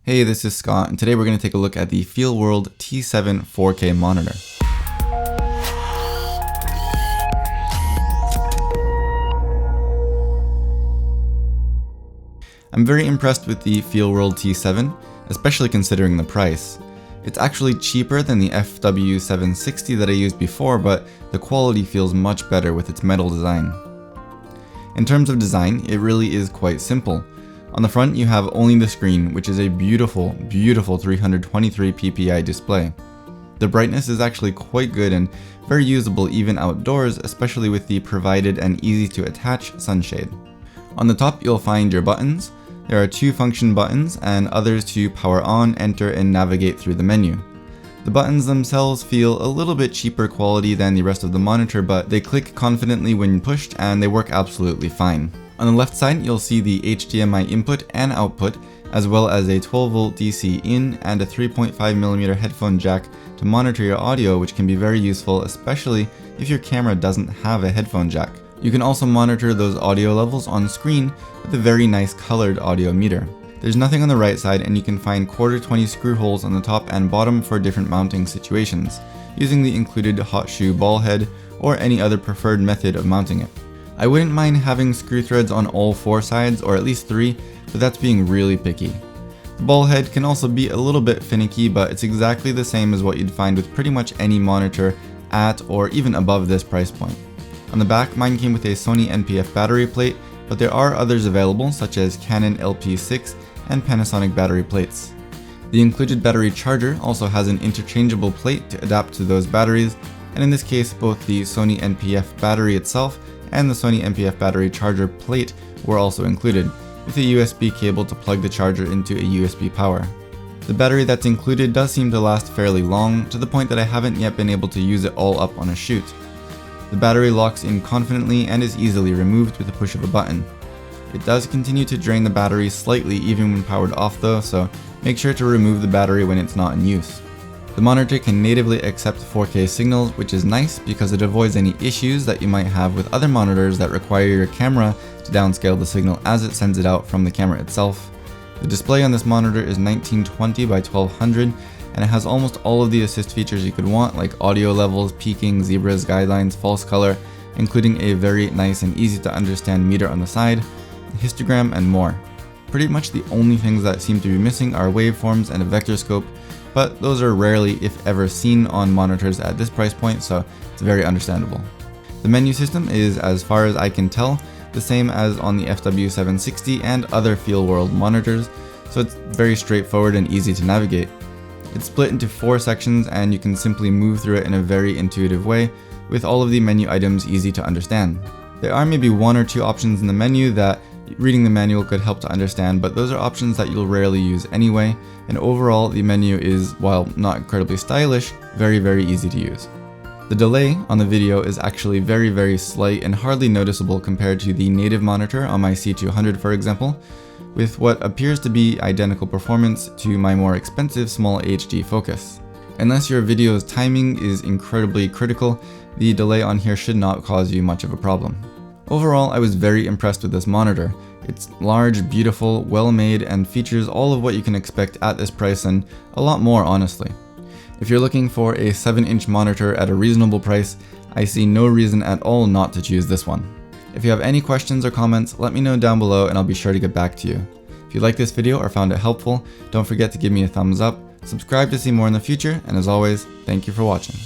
Hey, this is Scott, and today we're going to take a look at the Feelworld T7 4K monitor. I'm very impressed with the Feelworld T7, especially considering the price. It's actually cheaper than the FW760 that I used before, but the quality feels much better with its metal design. In terms of design, it really is quite simple. On the front, you have only the screen, which is a beautiful 323 ppi display. The brightness is actually quite good and very usable even outdoors, especially with the provided and easy to attach sunshade. On the top, you'll find your buttons. There are 2 function buttons and others to power on, enter, and navigate through the menu. The buttons themselves feel a little bit cheaper quality than the rest of the monitor, but they click confidently when pushed and they work absolutely fine. On the left side, you'll see the HDMI input and output, as well as a 12V DC in and a 3.5mm headphone jack to monitor your audio, which can be very useful, especially if your camera doesn't have a headphone jack. You can also monitor those audio levels on screen with a very nice colored audio meter. There's nothing on the right side, and you can find 1/4-20 screw holes on the top and bottom for different mounting situations, using the included hot shoe ball head or any other preferred method of mounting it. I wouldn't mind having screw threads on all 4 sides, or at least 3, but that's being really picky. The ball head can also be a little bit finicky, but it's exactly the same as what you'd find with pretty much any monitor at or even above this price point. On the back, mine came with a Sony NPF battery plate, but there are others available such as Canon LP6 and Panasonic battery plates. The included battery charger also has an interchangeable plate to adapt to those batteries, and in this case both the Sony NPF battery itself and the Sony NPF battery charger plate were also included, with a USB cable to plug the charger into a USB power. The battery that's included does seem to last fairly long, to the point that I haven't yet been able to use it all up on a shoot. The battery locks in confidently and is easily removed with the push of a button. It does continue to drain the battery slightly even when powered off though, so make sure to remove the battery when it's not in use. The monitor can natively accept 4K signals, which is nice because it avoids any issues that you might have with other monitors that require your camera to downscale the signal as it sends it out from the camera itself. The display on this monitor is 1920 by 1200, and it has almost all of the assist features you could want, like audio levels, peaking, zebras, guidelines, false color, including a very nice and easy to understand meter on the side, a histogram, and more. Pretty much the only things that seem to be missing are waveforms and a vector scope, but those are rarely, if ever, seen on monitors at this price point, so it's very understandable. The menu system is, as far as I can tell, the same as on the FW760 and other Feelworld monitors, so it's very straightforward and easy to navigate. It's split into 4 sections and you can simply move through it in a very intuitive way, with all of the menu items easy to understand. There are maybe 1 or 2 options in the menu that reading the manual could help to understand, but those are options that you'll rarely use anyway, and overall the menu is, while not incredibly stylish, very easy to use. The delay on the video is actually very slight and hardly noticeable compared to the native monitor on my C200 for example, with what appears to be identical performance to my more expensive small HD focus. Unless your video's timing is incredibly critical, the delay on here should not cause you much of a problem. Overall, I was very impressed with this monitor. It's large, beautiful, well made, and features all of what you can expect at this price and a lot more, honestly. If you're looking for a 7-inch monitor at a reasonable price, I see no reason at all not to choose this one. If you have any questions or comments, let me know down below and I'll be sure to get back to you. If you liked this video or found it helpful, don't forget to give me a thumbs up, subscribe to see more in the future, and as always, thank you for watching.